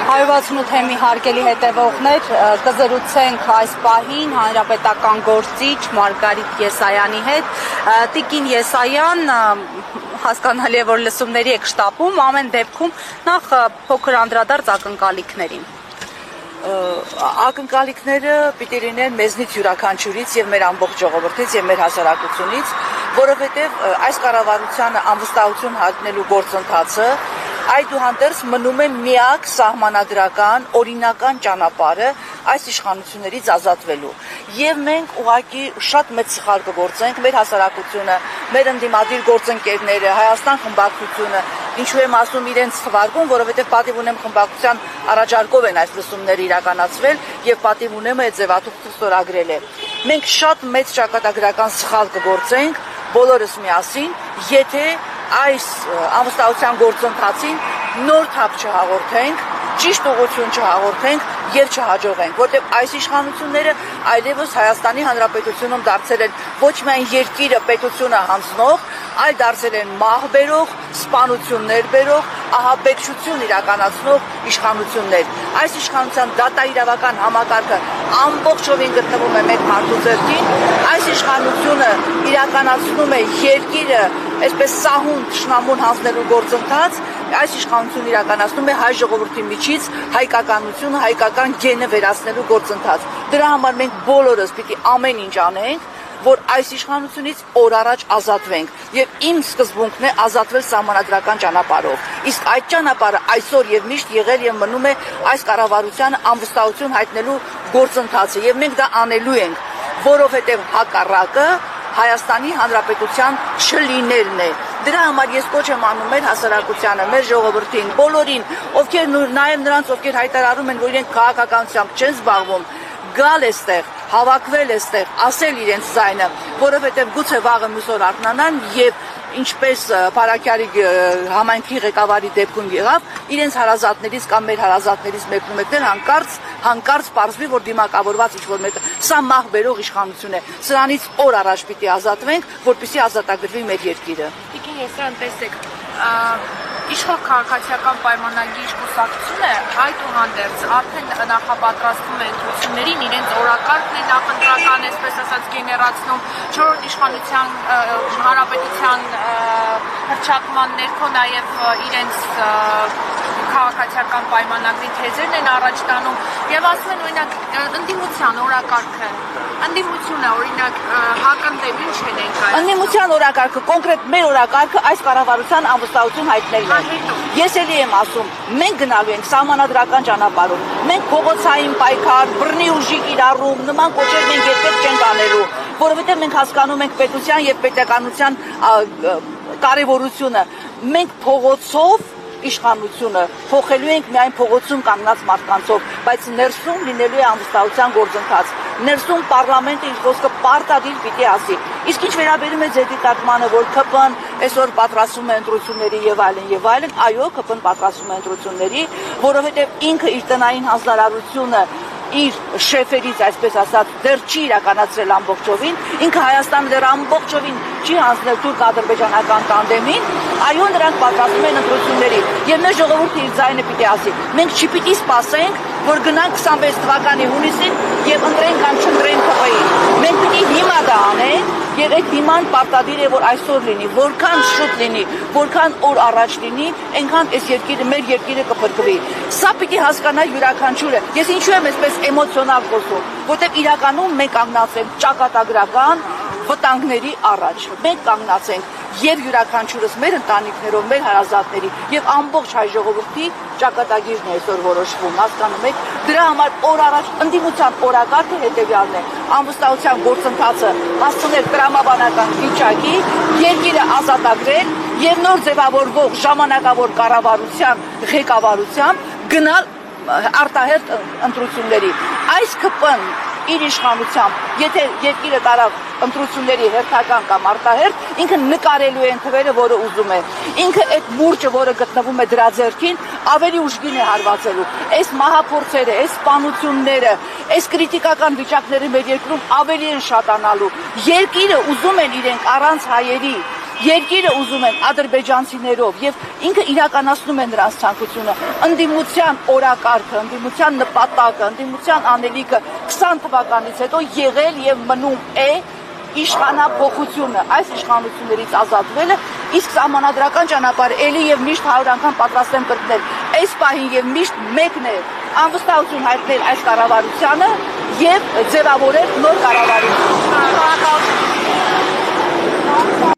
168 թեմի հարգելի հետևողներ, կզրուցենք այս պահին հանրապետական գործիչ Մարգարիտ Եսայանի հետ։ Տիկին Եսայան, հասկանալի է, որ լսումների եք շտապում, ամեն դեպքում նախ փոքր անդրադարձ ակնկալիքներին։ Ակնկալիքները պիտի լինեն մեզնից յուրաքանչյուրից եւ մեր ամբողջ ժողովրդից եւ մեր հասարակությունից, որովհետեւ այս կառավարությանը անվստահություն հայտնելու գործընթացը այդուհանդերձ մնում է միակ սահմանադրական, օրինական ճանապարհը այս իշխանություններից ազատվելու։ Եվ մենք ուղղակի շատ մեծ սխալ կգործենք մեր հասարակությունը, մեր ընդդիմադիր գործընկերները, Հայաստան խմբակցությունը, ինչու եմ ասում իրենց թվարկում, որովհետև պատիվ ունեմ խմբակցության առաջարկով են այս լսումները իրականացվել եւ պատիվ ունեմ այդ ձևաթուղթը ստորագրել է։ Մենք շատ մեծ ճակատագրական սխալ կգործենք բոլորս միասին, եթե այս անվստահության գործընթացին նոր թափ չհաղորդենք, ճիշտ ուղղություն չհաղորդենք եւ չհաջողենք, որտեղ այս իշխանությունները այլևս Հայաստանի Հանրապետությունում դարձել են ոչ միայն երկիրը պետությունը հանձնող, այլ դարձել են մահ բերող, սպանություններ բերող, ահաբեկչություն իրականացնող իշխանություններ։ Այս իշխանության դատաիրավական համակարգը ամբողջովին գտնվում է մեկ մարդու ձեռքին, այս իշխանությունը իրականացնում է երկիրը այսպես սահուն թշնամուն հանձնելու գործընթաց, այս իշխանությունը իրականացնում է հայ ժողովրդի միջից հայկականությունը, հայկական գենը վերացնելու գործընթաց։ Դրա համար մենք բոլորս պիտի ամեն ինչ անենք, որ այս իշխանությունից օր առաջ ազատվենք եւ իմ սկզբունքն է ազատվել սահմանադրական ճանապարհով։ Իսկ այդ ճանապարհը այսօր եւ միշտ եղել եւ մնում է այս կառավարությանը անվստահություն հայտնելու գործընթացը եւ մենք դա անելու ենք, որովհետեւ հակառակը Հայաստանի Հանրապետության չլինելն է։ Դրա համար ես կոչ եմ անում մեր հասարակությանը, մեր ժողովրդին, բոլորին, ովքեր նայեմ նրանց, ովքեր հայտարարում են, որ իրենք քաղաքականությամբ չեն զբաղվում, գալ էստեղ, հավաքվել էստեղ, ասել իրենց ձայնը, որովհետև գուցե վաղը մյուս օր արթնանան եւ ինչպես Փարաքյալի համայնքի ղեկավարի դեպքում եղավ, իրենց հարազատներից կամ մեր հարազատներից մեկնումեկներ հանկարծ պարզվի, որ դիմակավորված ինչ-որ մեկը սա մահ բերող իշխանություն է։ Սրանից օր առաջ պիտի ազատվենք, որպեսզի ազատագրվի մեր երկիրը։ Տիկին Եսայան, տեսեք, իշխող քաղաքացիական պայմանագիր կուսակցությունը այդուհանդերձ արդեն նախապատրաստվում է ընտրություններին, իրենց օրակարգն է նախընտրական, այսպես ասած, գեներացնում, չորրորդ իշխանության հանրապետության հռչակման ներքո նաև իրենց քաղաքացիական պայմանագրի թեզերն են առաջ տանում եւ ասում են օրինակ ընդդիմության օրակարգը, ընդդիմությունը օրինակ հակընդդեմ ինչ են ներկայացնում։ Ընդդիմության օրակարգը, կոնկրետ մեր օրակարգը այս կառավարության անվստահություն հայտնելն է։ Ես էլի եմ ասում, մենք գնալու ենք սահմանադրական ճանապարհով, մենք փողոցային պայքար, բռնի ուժի կիրառում, նման կոչեր մենք երբեք չենք անելու, որովհետեւ մենք հասկանում ենք պետության եւ պետականության կարեւորությունը։ Մենք փողոցով իշխանությունը փոխելու ենք միայն փողոցում կանգնած մարդկանցով, բայց ներսում լինելու է անվստահության գործընթաց։ Ներսում պարլամենտը իր խոսքը պարտադիր պիտի ասի։ Իսկ ինչ վերաբերում է ձեր դիտարկմանը, որ ԿՊ-ն այսօր պատրաստում է ընտրությունների եւ այլն, այո, ԿՊ-ն պատրաստում է ընտրությունների, որովհետեւ ինքը իր տնային հանձնարարությունը իր շեֆերից, այսպես ասած, դեռ չի իրականացրել ամբողջովին, ինքը Հայաստանը դեռ ամբողջովին չի հանձնել թուրք-ադրբեջանական տանդեմին, այո, նրանք պատրաստում են ընտրությունների եւ մեր ժողովուրդը իր ձայնը պիտի ասի։ Մենք չպիտի սպասենք, որ գնանք 26 թվականի հունիսին եւ ընտրենք կամ չընտրենք ԿՊ-ին։ Մենք պիտի հիմա դա անենք եւ այդ հիման պարտադիր է, որ այսօր լինի, որքան շուտ լինի, որքան օր առաջ լինի, այնքան այս երկիրը, մեր երկիրը կփրկվի։ Սա պիտի հասկանա յուրաքանչյուրը։ Ես ինչու եմ այսպես էմոցիոնալ խոսում, որտեղ իրականում մենք կանգնած ենք ճակատագրական վտանգների առաջ։ Մենք կանգնած ենք եւ յուրաքանչյուրս մեր ընտանիքներով, մեր հարազատների եւ ամբողջ հայ ժողովրդի ճակատագիրն է այսօր որոշվում, հասկանում եք։ Դրա համար օր առաջ ընդդիմության օրակարգը հետեւյալն է. անվստահության գործընթացը հասցնել տրամաբանական վիճակի, երկիրը ազատագրել եւ նոր ձևավորվող ժամանակավոր կառավարության ղեկավարությամբ գնալ արտահերթ ընտրությունների։ Այս ԿՊ-ն իր իշխանությամբ, եթե երկիրը տարավ ընտրությունների հերթական կամ արտահերթ, ինքը նկարելու է թվերը, որը ուզում է։ Ինքը այդ մուրճը, որը գտնվում է դրա ձեռքին, ավելի ուժգին է հարվածելու։ Այս մահափորձերը, այս սպանությունները, այս քրիտիկական վիճակները մեր երկրում ավելի են շատանալու։ Երկիրը ուզում են իրենք առանց հայերի, երկիրը ուզում են ադրբեջանցիներով եւ ինքը իրականացնում է նրանց ցանկությունը ընդդիմության օրակարգը, ընդդիմության նպատակը, ընդդիմության անելիքը 20 թվականից հետո եղել եւ մնում է իշխանափոխությունը, այս իշխանություններից ազատվելը, իսկ սահմանադրական ճանապարհը ելի եւ միշտ 100 անգամ պատրաստ եմ կրկնել, այս պահին եւ միշտ մեկն է անվստահություն հայտնել այս կառավարությանը եւ ձևավորել նոր կառավարություն։